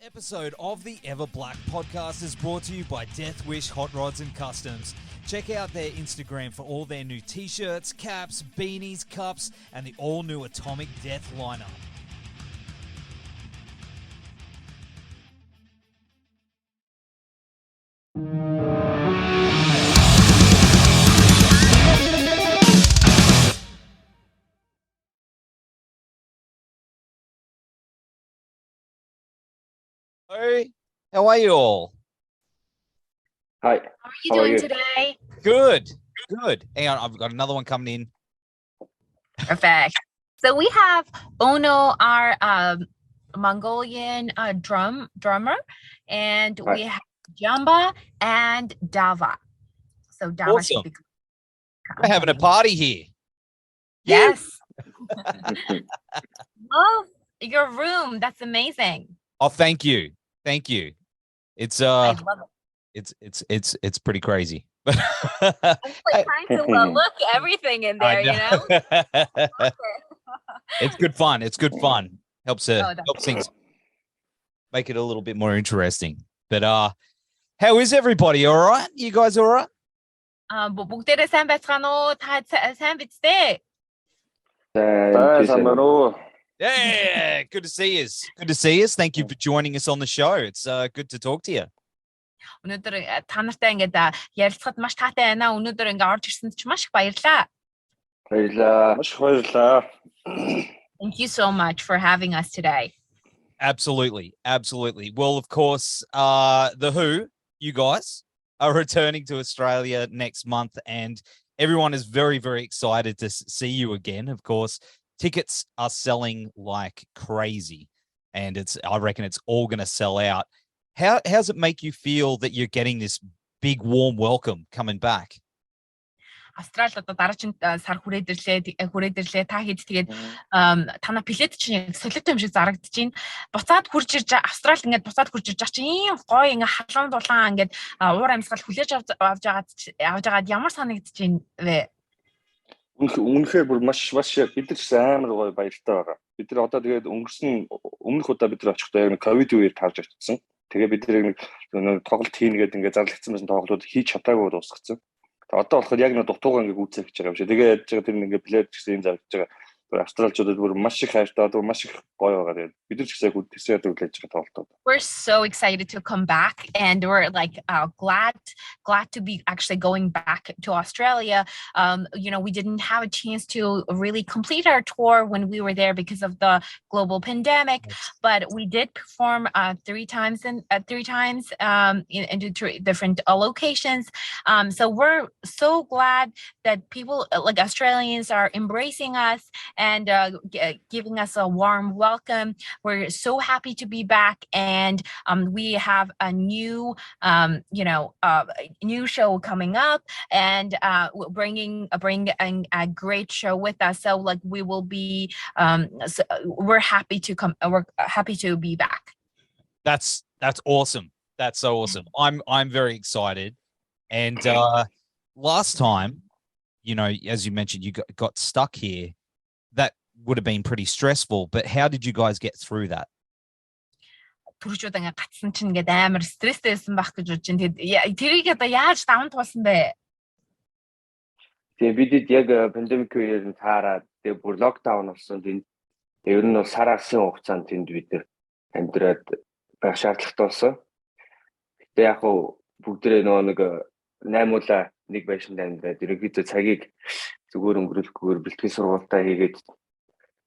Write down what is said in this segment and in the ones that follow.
Episode of the Everblack Podcast is brought to you by Deathwish, Hotrods and Kustoms. Check out their Instagram for all their new t-shirts, caps, beanies, cups, and the all-new Atomic Death lineup. Hey, how are you all? Hi. How are you doing today? Good. Hang on, I've got another one coming in. Perfect. So we have Ono, our Mongolian drummer, and Hi. we have Jamba and Dava. So Dava Awesome. should be We're having a party here. Yes. Love your room. That's amazing. Oh, thank you. It's I love it. it's pretty crazy. I'm like trying to look everything in there, you know? It's good fun. Helps definitely. things make it a little bit more interesting. But how is everybody? All right? You guys all right? Бүгдээрээ сайн байцгаана уу? Та сайн биз дээ? Yeah, good to see you. Thank you for joining us on the show. It's good to talk to you. Өнөөдөр та нартай ингээд ярилцахад маш таатай байна. Өнөөдөр ингээд орж ирсэнд ч маш их баярлалаа. Маш их баярлалаа. Thank you so much for having us today. Absolutely. Well, of course, the Who, you guys, are returning to Australia next month, and everyone is very, very excited to see you again. Of course, tickets are selling like crazy, and I reckon it's all going to sell out. How's it make you feel that you're getting this big warm welcome coming back? Австрали одоо дараагийн сар хүрээд ирлээ. Та хэд тэгээд танаа плед чинь яг солиотой юм шиг зарагдаж байна. Буцаад хурж ирж Австрали ингээд буцаад хурж ирж чинь ийм гоё ингээд халуун дулаан ингээд уур амьсгал хүлээж авж байгаад ямар санагдаж байна вэ? Үнэхээр бүр маш бид нар ч амар гоё баяртай байгаа. Бид нар одоо тэгээд өмнөх удаа бид нар очихдоо яг ковид үеэр таарж очсон. Тэгээ бид нэг тоглолт хийн гэдэг ингээд зарлагдсан байсан тоглолтууд хийж чадаагүй дуусгацсан. Одоо болохоор яг нэг дутуугаа ингээд үүсэх гэж байгаа юм шиг. Тэгээд яаж байгаа тэр ингээд плеер гэсэн юм зарагдаж байгаа. Австралчуудад бүр маш их хайртай, одоо маш их гоё байгаа. Тэгээд бид нар ч гэсэн үдээсээ үлээж байгаа тоглолтууд. We're so excited to come back, and we're like glad to be actually going back to Australia. We didn't have a chance to really complete our tour when we were there because of the global pandemic, but we did perform three times in different locations. So we're so glad that people like Australians are embracing us and giving us a warm welcome. We're so happy to be back, and we have a new new show coming up, and bringing a great show with us. So like we will be we're happy to come. We're happy to be back. That's awesome. That's so awesome. I'm very excited. And last time, as you mentioned, you got stuck here. That would have been pretty stressful, but how did you guys get through that? Түрүүчүүд ингээд гацсан чинь ингээд амар стресстэй байсан байх гэж бодож байна. Тэгээд тэрийг одоо яаж даван туулсан бэ? Тэгээд бидэд яг пандемик үеэр нь таараад тэгээд бүр локдаун болсон. Тэгээд ер нь сар асын хугацаанд тэнд бид нар амьдраад байх шаардлагатай болсон. Тэгээд яг бүгдээ нэг 8 удаа нэг байшинд амьдраад ерөнхийдөө цагийг зүгээр өнгөрүүлэхгүйгээр бэлтгэл сургалтаа хийгээд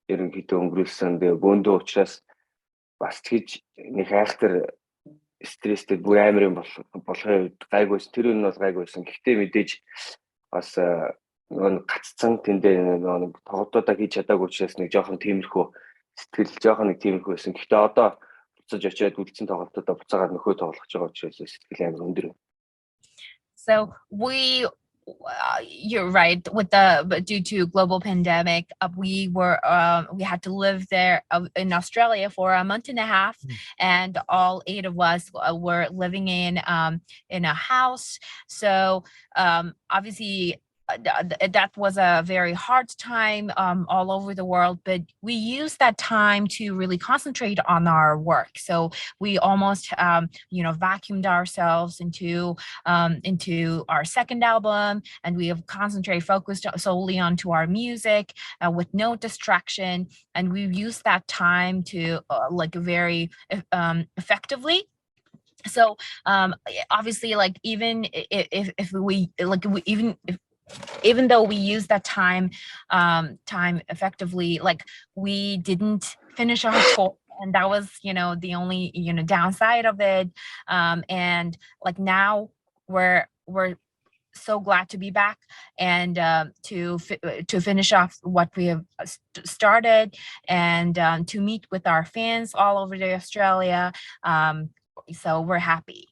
ерөнхийдөө өнгөрүүлсэн. Тэгээд бөөндөө учраас бас тэгж нэг хайхтар стресстэй бүр амар юм болохын гайгүйс тэр нь бол гайгүйсэн. Гэхдээ мэдээж бас нэг гаццсан тэндээ нэг тоглолтуудаа хийж чадаагүй учраас нэг жоохон тиймэрхүү байсан. Гэхдээ одоо буцаж очиад үлдсэн тоглолтуудаа буцаагаад нөхөө тоглох гэж байгаа учраас сэтгэл амар өндөр. So you're right. Due to global pandemic, we had to live there in Australia for a month and a half, and all 8 of us were living in a house. So obviously that was a very hard time all over the world, but we used that time to really concentrate on our work. So we almost vacuumed ourselves into our second album, and we have focused solely onto our music with no distraction, and we used that time to very effectively. So obviously, like even even though we used that time effectively, like we didn't finish our tour, and that was the only downside of it. And like now we're so glad to be back and to finish off what we have started, and to meet with our fans all over Australia. So we're happy.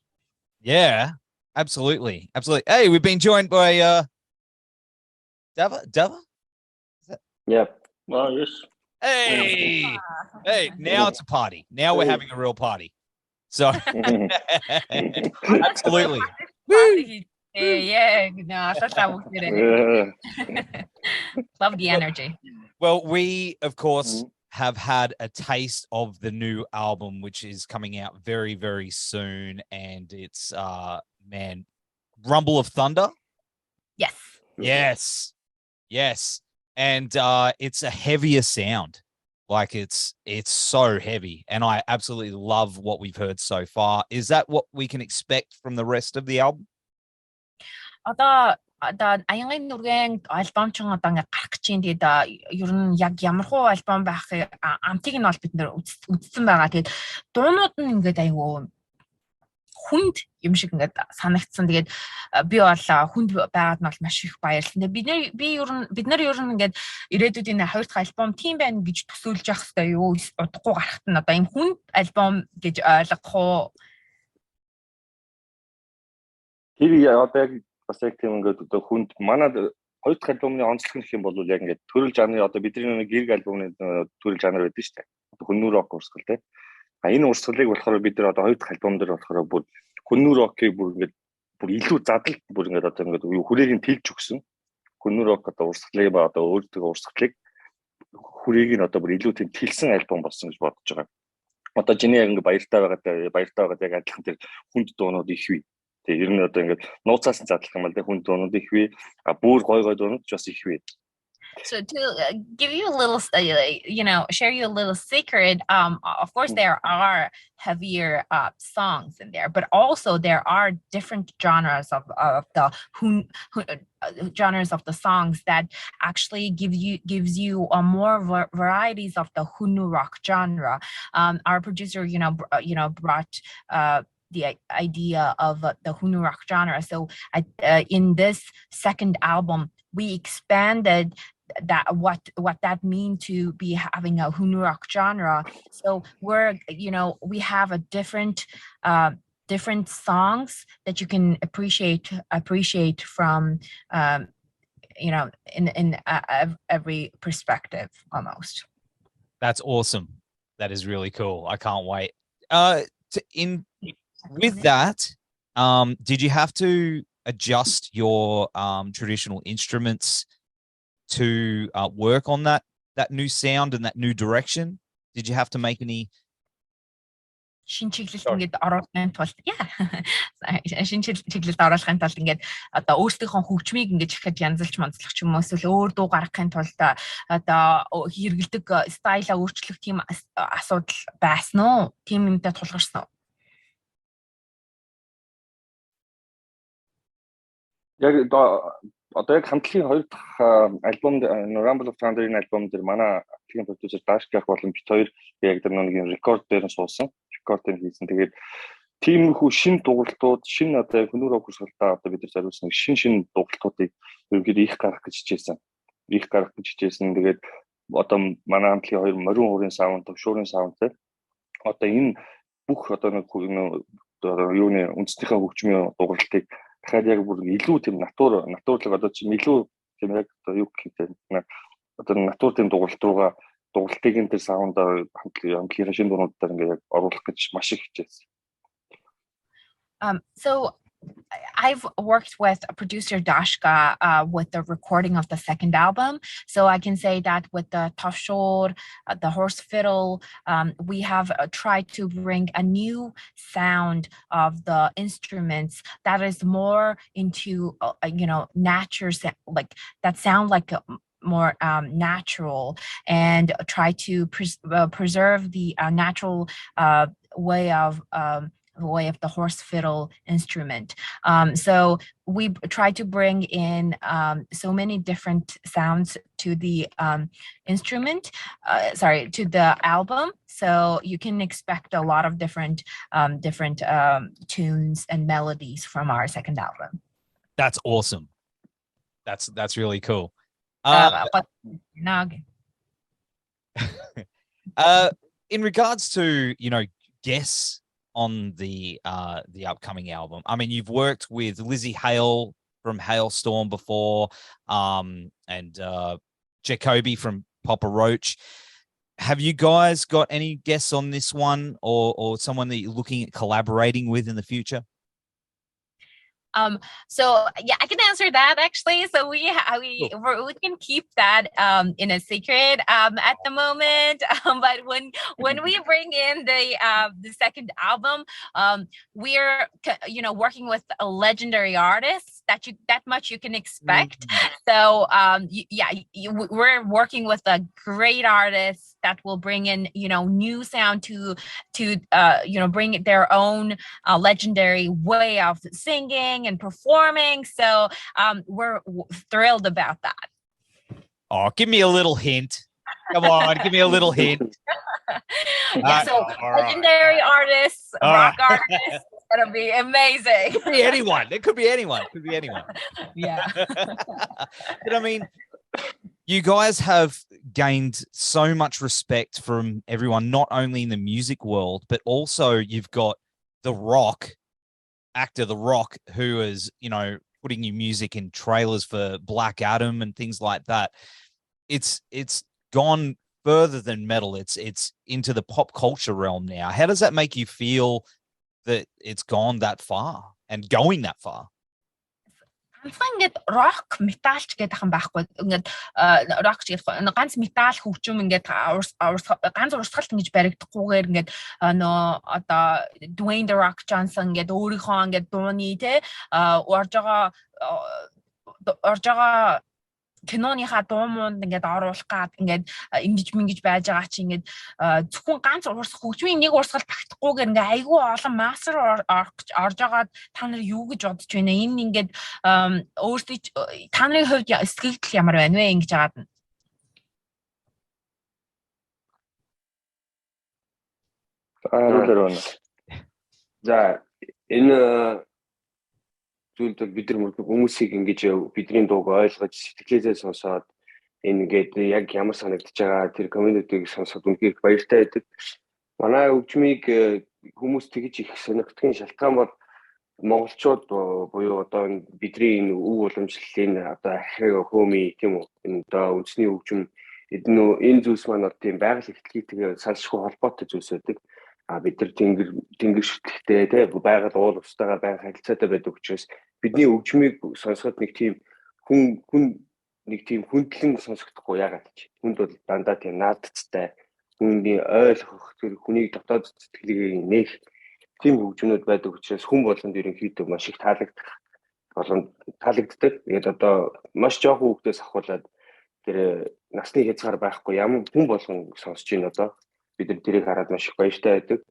Yeah, absolutely. Hey, we've been joined by Dava? Yep. Oh, yes. Hey, now it's a party. Now we're having a real party. So, absolutely. Yeah, no, love the energy. Well, we, of course, have had a taste of the new album, which is coming out very, very soon. And it's, Rumble of Thunder. Yes. And it's a heavier sound. Like it's so heavy, and I absolutely love what we've heard so far. Is that what we can expect from the rest of the album? Одоо аянгын нүргэн альбом ч одоо ингээд гарах гэж байна. Тэгээд ер нь яг ямар хуу альбом байхыг амтыг нь бол бид нэр үзсэн байгаа. Тэгээд дуунууд нь ингээд аюу хүнд юм шиг ингээд санагдсан. Тэгээд би бол хүнд байгаад нь бол маш их баярлалаа. Бид нар ер нь ингээд ирээдүйдийн 2 дахь альбом тийм байна гэж төсөөлж явах хэрэгтэй юу? Удахгүй гарахт нь одоо ийм хүнд альбом гэж ойлгох уу? Тэр одоо яг бас яг тийм ингээд одоо хүнд манад 2 дахь альбомны онцлог гэх юм бол яг ингээд төрөл жанрын одоо бидний нэг гэрэг альбомны төрөл жанр байдаг шүү дээ. Одоо хүннүү рок урсгал тий. Энэ урсгалыг болохоор бид нар одоо 2 дахь альбом дээр болохоор бүр хүннүү рокийг бүр ингээд бүр илүү задлалт бүр ингээд одоо ингээд хүрээг нь тэлж өгсөн. Хүннүү рок одоо урсгалыг ба одоо өөртөө урсгалыг хүрээг нь одоо бүр илүү тийм тэлсэн альбом болсон гэж бодож байгаа. Одоо чиний яг ингээд баяртай байгаад яг адилхан тэр хүнд дуунууд их бий. Тэгээ ер нь одоо ингээд нууцаас нь задлах юм бол тэ хүн дуунууд их бий. Бүр гой дуунууд ч бас их бий. So to give you a little, share you a little secret, of course there are heavier songs in there, but also there are different genres of the genres of the songs that actually gives you more varieties of the hunu rock genre. Our producer, brought the idea of the hunu rock genre. So in this second album, we expanded that what that mean to be having a hunu rock genre. So we have a different songs that you can appreciate from in every perspective almost. That's awesome. That is really cool. I can't wait. With that, did you have to adjust your traditional instruments to work on that new sound and that new direction? Did you have to make any шин чиглэлд ингээд оруулахын тулд шин чиглэлд оруулахын тулд ингээд одоо өөрсдийнхөө хөгжмийг ингээд ихэд янзлж манзлах ч юм уу эсвэл өөр дуу гаргахын тулд одоо хэрэгэлдэг стайлаа өөрчлөх тийм асуудал байсан уу? Тийм юмтай тулгарсан уу? Яг одоо яг хамтлагийн 2 дахь альбом Rumble of Thunder-ийн альбом дээр манай хамтлагийн продюсер Дашках болон бит хоёр яг тэр нэг рекорд дээр нь суусан. Рекордыг хийсэн. Тэгээд тиймэрхүү шин дугуултууд, шин одоо яг хөнөөр өгсөлтөө одоо бид нар зориулсан шин дугуултуудыг ерөнхийдөө их гаргах гэж хичээсэн. Тэгээд одоо манай хамтлагийн 2 морин хуурын саунд, төвшүүрийн саунд дээр одоо энэ бүх одоо нэг юуны үндэснийхээ хөгжмийн дугуултыг дахиад яг бүр илүү тийм натурлаг одоо чи илүү тийм яг одоо юу гэх юм одоо натур тийм дугуултыг энэ тэр саунд хамтлагийн шинэ дуунуудаар ингээд яг оруулах гэж маш их хичээсэн. So I've worked with producer Dashka with the recording of the second album. So I can say that with the tafshor, the horse fiddle, we have tried to bring a new sound of the instruments that is more into, nature, like that sound like more natural, and try to preserve the natural way of the horse fiddle instrument. So we try to bring in so many different sounds to the to the album. So you can expect a lot of different tunes and melodies from our second album. That's awesome. That's really cool. In regards to, guests on the upcoming album, I mean, you've worked with Lizzie Hale from Hailstorm before, and Jacoby from Papa Roach. Have you guys got any guests on this one, or someone that you're looking at collaborating with in the future? So yeah, I can answer that actually. So we can keep that in a secret at the moment. But when we bring in the second album, we're working with a legendary artist that much you can expect. So we're working with a great artist that will bring in new sound to bring their own legendary way of singing and performing. So we're thrilled about that. Oh, give me a little hint. Come on, give me a little hint. So legendary artists, rock artists, it'll be amazing. It could be anyone. It could be anyone. Yeah. But I mean, you guys have gained so much respect from everyone, not only in the music world, but also you've got The Rock, actor The Rock, who is, putting new music in trailers for Black Adam and things like that. It's gone further than metal. It's into the pop culture realm now. How does that make you feel that it's gone that far and going that far? Ингээд рок металч гэдэг хан байхгүй. Ингээд рок гэдэг ганц метал хөгжим ингээд ганц урсгалт ингэж баригдахгүйгээр ингээд одоо Dwayne The Rock Johnson ингээд өөрийнхөө ингээд дууны орж байгаа киноныхаа дуу муунд ингээд оруулах гад ингээд ингэж байж байгаа чи ингээд зөвхөн ганц хөгжмийн нэг урсгал тагтахгүйгээр ингээд айгүй олон мастер орж байгаа. Та нар юу гэж бодож байна? Энэ ингээд өөрсдөө та нарын хувьд сэтгэл ямар байна вэ ингэж яагаад нь? За энэ зүйлд бид нар хүмүүсийг ингэж бидний дууг ойлгож сэтгэлээсээ сонсоод ингээд яг ямар санагдаж байгаа тэр комьюнитиг сонсоод үнхээр баяртай байдаг. Манай хөгжмийг хүмүүс тэгж их сонирхдгийн шалтгаан бол монголчууд буюу одоо бидний энэ өв уламжлалын одоо ахиа хөөми тийм үү энэ одоо үндэсний хөгжим энэ зүйлс маань тийм байгаль ихтлгийтэйгээ салшгүй холбоотой зүйлс байдаг. Бид нар тэнгэр шүтлэгтэй тий байгаль уул устдаагаар байнга харилцаатай байдаг учраас бидний хөгжмийг сонсоход нэг тийм хүндлэн сонсогдохгүй яагаад ч хүнд бол дандаа тийм наадцтай хүний ойлгох тэр хүнийг дотоод сэтгэлийг нээх тийм хөгжмөнүүд байдаг учраас хүн болгонд ерөнхийдөө маш их таалагддаг. Тэгээд одоо маш жоохон хүүхдээс ахуулаад тэр насны хязгаар байхгүй ямар хүн болгон сонсож байна одоо бид нар тэрийг хараад маш их баяртай байдаг.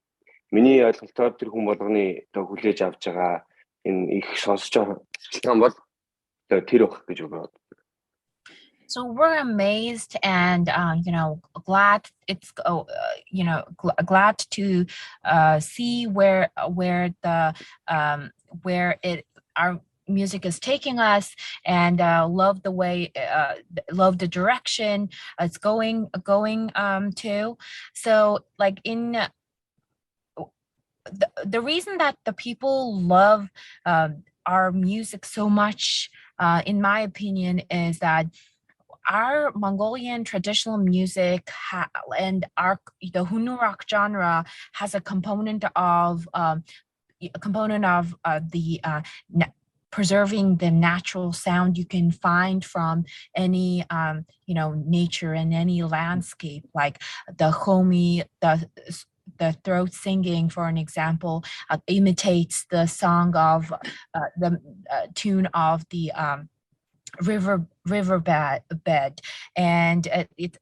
Миний ойлголтоор тэр хүн болгоны одоо хүлээж авч байгаа энэ их сонсож байгаа шалтгаан бол тэр байх гэж боддог. So we're amazed and glad glad to see where our music is taking us, and love the way love the direction it's going to. So like in the reason that the people love our music so much, in my opinion, is that our Mongolian traditional music and the Hunu rock genre has a component of component of the preserving the natural sound you can find from any nature and any landscape, like the homie, the throat singing, for an example, imitates the song of the tune of the river bed, and it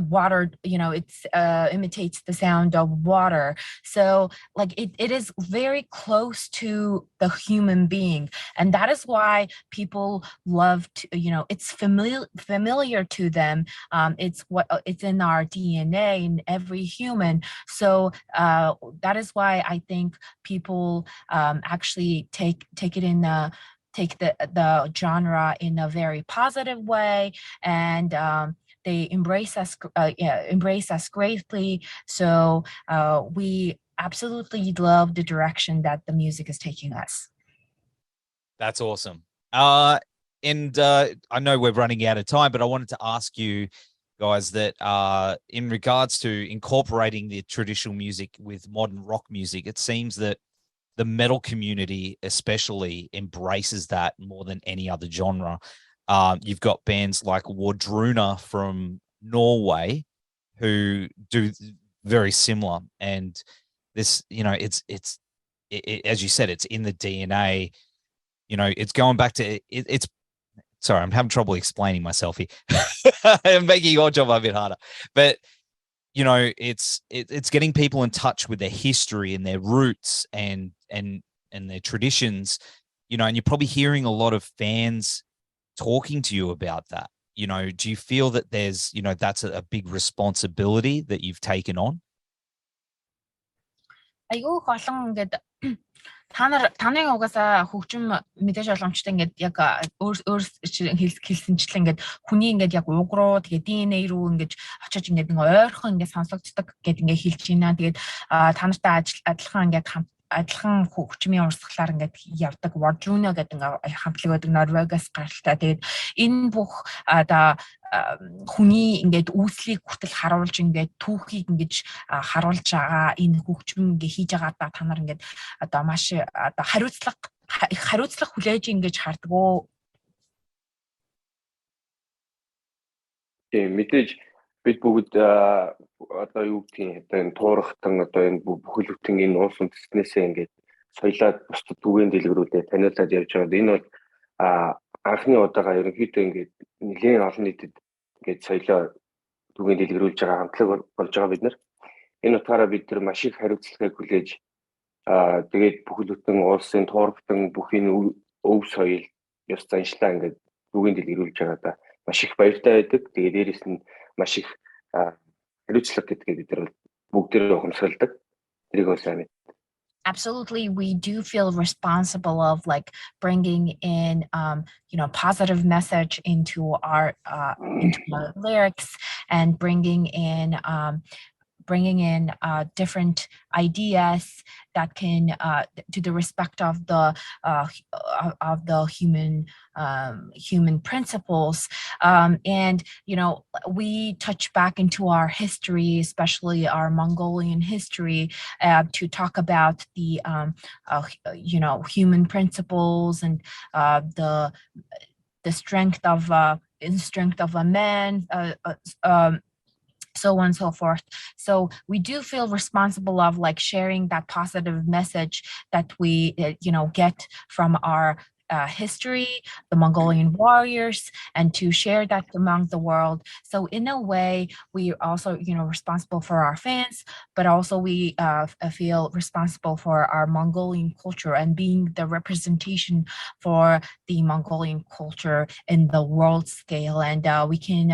water, it's imitates the sound of water. So like it is very close to the human being, and that is why people love to, it's familiar to them. It's in our DNA in every human. So that is why I think people actually take the genre in a very positive way, and they embrace us greatly. So we absolutely love the direction that the music is taking us. That's awesome. And I know we're running out of time, but I wanted to ask you guys that in regards to incorporating the traditional music with modern rock music, it seems that the metal community especially embraces that more than any other genre. You've got bands like Wardruna from Norway who do very similar, and this, it's as you said, it's in the DNA. It's going back to it's. Sorry, I'm having trouble explaining myself here. I'm making your job a bit harder, but it's getting people in touch with their history and their roots and their traditions. And you're probably hearing a lot of fans talking to you about that. Do you feel that there's, that's a big responsibility that you've taken on? Айгүй олон ингээд таны угаасаа хөгжим мэдээж боломжтой ингээд яг өөр хэлсэнчлэн ингээд хүний ингээд яг уг руу тэгээд DNA рүү ингээд очиж ингээд ойрхон ингээд сонсогддог гэд ингээд хэлж байна. Тэгээд та нартай адилхан ингээд адилхан хөгжмийн урсгалаар ингээд явдаг Wardruna гэдэг хамтлаг байдаг, Норвегиас гаралтай. Тэгээд энэ бүх хүний ингээд үүслийг хүртэл харуулж ингээд түүхийг ингэж харуулж байгаа энэ хөгжим ингээд хийж байгаа та нар ингээд маш хариуцлага хүлээж ингэж харддаг. Тийм, мэдээж бид бүгд одоо юу гэдгийг энэ туурахтан одоо энэ бүхэл бүтэн энэ уус үндэстнээсээ ингээд соёлоод бусдад түгээн дэлгэрүүлээ таниулаад явж байгаа. Энэ бол анхны удаага ерөнхийдөө ингээд нэлийн олон нийтэд ингээд соёлоо түгээн дэлгэрүүлж байгаа хамтлаг болж байгаа бид нар. Энэ утгаараа бид нар маш их хариуцлагыг хүлээж тэгээд бүхэл бүтэн улсын туурахтан бүх энэ өв соёл ёс заншлаа ингээд түгээн дэлгэрүүлж байгаадаа маш их баяртай байдаг. Тэгээд дээрэс нь маш их хариуцлага гэдгийг бид нар бүгдээрээ ухамсарладаг. Тэрийг сайн. Absolutely, we do feel responsible of like bringing in positive message into our lyrics, and bringing in different ideas that can to the respect of the human principles, and we touch back into our history, especially our Mongolian history, to talk about the human principles and the strength of a man, so on and so forth. So we do feel responsible of like sharing that positive message that we get from our history, the Mongolian warriors, and to share that among the world. So in a way, we are also responsible for our fans, but also we feel responsible for our Mongolian culture and being the representation for the Mongolian culture in the world scale. And we can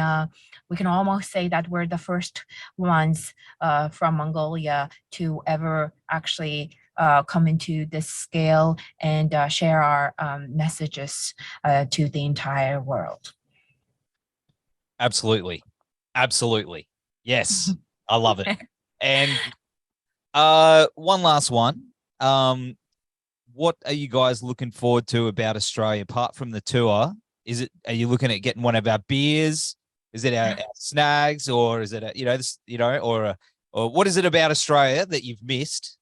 almost say that we're the first ones from Mongolia to ever actually come into this scale and share our messages to the entire world. Absolutely. Yes, I love it. And one last one. What are you guys looking forward to about Australia apart from the tour? Are you looking at getting one of our beers? Is it our snags, or is it or what is it about Australia that you've missed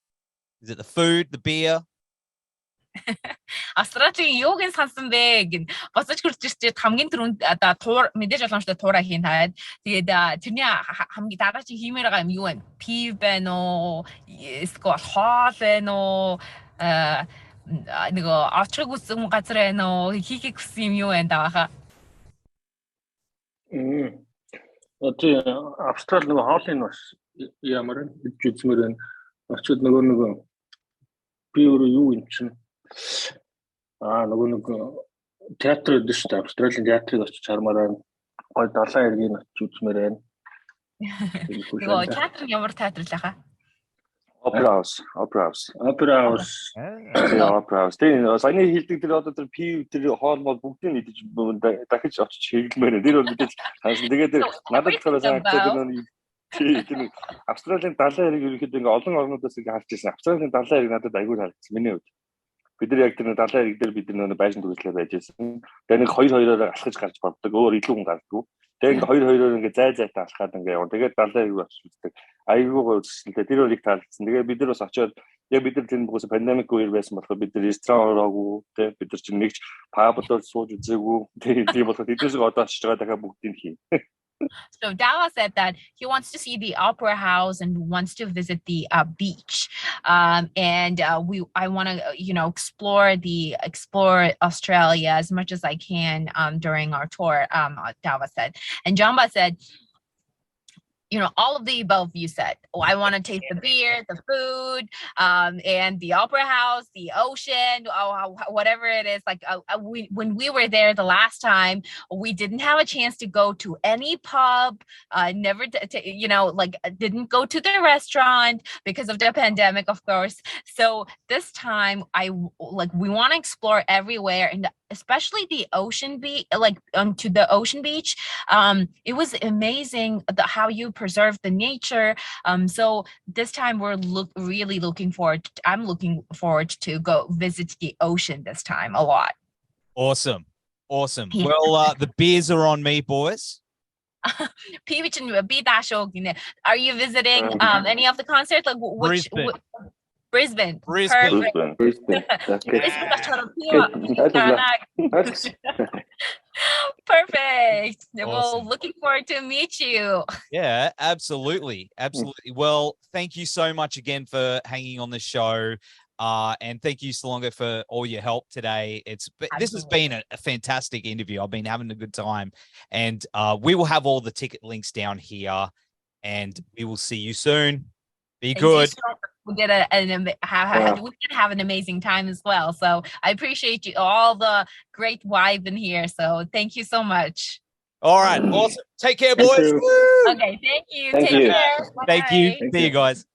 Is it the food, the beer? Австралийн юуг нь сансан бэ гин гоцож хурж ирчээд хамгийн түрүүнд одоо туур мэдээж боломжтой туураа хийн таад тэгээд тэрний хамгийн дараагийн хиймээр байгаа юм юу вэ? Пив байна уу? Эсвэл хоол байна уу? Нөгөө авчраг үсэн газар байна уу? Хийхийг хүсэн юм юу байна даахаа? Тий Австрали нөгөө хоолын бас ямар гэж үзмээр байна. Очоод нөгөө би өөрөө юу юм чинь нөгөө театр гэдэг шүү дээ. Австралийн театрыг очиж хармаараа гой далайн иргэн очиж үзмээр байна. Нөгөө театр ямар театр л хаа? Opera House. Тэгээ саяны хэлдэг тэр одоо тэр пив тэр хоол бүгдийг нийтж дахиж очиж хэрэглэмээр. Тэр бол мэдээж хансан. Тэгээд надад болохоор санагдаад тэр Австралийн далайн ирэг ерөнхийдөө ингээ олон орнуудаас ингээ харж ирсэн. Австралийн далайн ирэг надад аягүй харагдсан. Миний хувьд. Бид нар яг тэр далайн ирэг дээр бид нар байшин төрүүлээ байж байсан. Тэгээ нэг 2-2-оор алхаж гарч болдог. Өөр илүү хүн гардаггүй. Тэгээ ингээ 2-2-оор ингээ зайтай алхаад ингээ явна. Тэгээд далайн ирэг очиж үздэг. Аягүй гоцсонтэй тэр үеийг таалагдсан. Тэгээ бид нар бас очиод яг бид нар тэр бүгээс пандемик үеэр байсан болохоор бид нар ресторан ороогүй. Тэгээ бид нар чинь нэгч пабдор сууж үзээгүй. Тийм болохоор тэднээс одоо очиж байгаа дахиад бүгдийг хийн. So Dawa said that he wants to see the opera house and wants to visit the beach, and I want to explore Australia as much as I can during our tour. Dawa said, and Jamba said, all of the above you said. I want to taste the beer, the food, and the opera house, the ocean, whatever it is. Like when we were there the last time, we didn't have a chance to go to any pub. Didn't go to the restaurant because of the pandemic, of course. So this time, we want to explore everywhere, and especially the ocean beach, to the ocean beach. It was amazing how you preserve the nature. So this time really looking forward. I'm looking forward to go visit the ocean this time a lot. Awesome. Yeah. Well, the beers are on me, boys. Are you visiting any of the concerts? Like which? Brisbane. Brisbane. Perfect. Awesome. Well, looking forward to meet you. Yeah, absolutely. Well, thank you so much again for hanging on the show. And thank you, Salonga, for all your help today. This has been a fantastic interview. I've been having a good time, and we will have all the ticket links down here, and we will see you soon. Be good. We did have an amazing time as well. So I appreciate you all the great vibe in here. So thank you so much. All right, awesome. Take care, boys. Okay, thank you. Thank Take you. care. Thank you. Bye. See you guys.